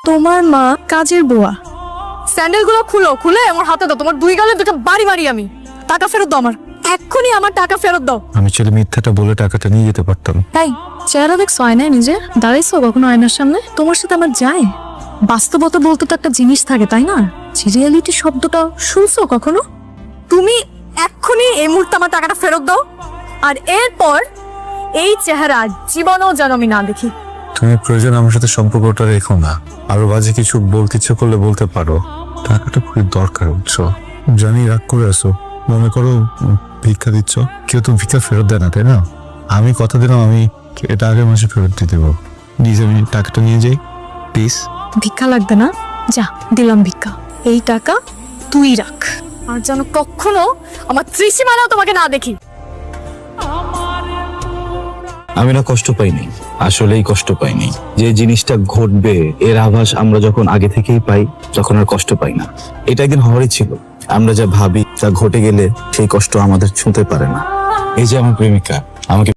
তোমার মা কাজের বুয়া। স্যান্ডেলগুলো খুলে আমার হাতে দাও, তোমার 2 গালে 2টা বাড়ি মারি আমি। টাকা ফেরত দাও আমার, এক্ষুনি আমার টাকা ফেরত দাও। আমি ছেলে মিথ্যাটা বলে টাকাটা নিয়ে যেতে পারতাম। তাই চেহারা দেখছো আয়নায় নিজে? দাঁড়াইছো কখনো আয়নার সামনে? তোমার সাথে আমার যায়? বাস্তবতা বলতে তো একটা জিনিস থাকে, তাই না? রিয়েলিটি শব্দটা শুনছো কখনো? তুমি এক্ষুনি এই মুহূর্তে আমার টাকাটা ফেরত দাও, আর এরপর এই চেহারা জীবনেও যেন আমি না দেখি। তুমি প্রয়োজন আমার সাথে সম্পর্কটা রেখো না। আরো বাজে কিছু বলতে ইচ্ছে করলে বলতে পারো। টাকাটা খুবই দরকার, বুঝছো? জানি রাগ করে আসো, মনে করো ভিক্ষা দিচ্ছ। কেউ তো ভিক্ষা ফেরত দেয় না, তাই না? আমি কথা দিলাম আমি এটা আগের মাসে ফেরত দিয়ে দেবো। প্লিজ আমি টাকাটা নিয়ে যাই, প্লিজ। ভিক্ষা লাগবে না, যা দিলাম ভিক্ষা। এই টাকা তুই রাখ, আর যেন কখনো আমার ত্রিসীমানাও তোমাকে না দেখি। আমি না কষ্ট পাইনি, আসলেই কষ্ট পাইনি। যে জিনিসটা ঘটবে এর আভাস আমরা যখন আগে থেকেই পাই, তখন আর কষ্ট পাই না। এটা একদিন হওয়ারই ছিল। আমরা যা ভাবি তা ঘটে গেলে সেই কষ্ট আমাদের ছুঁতে পারে না। এই যে আমার প্রেমিকা আমাকে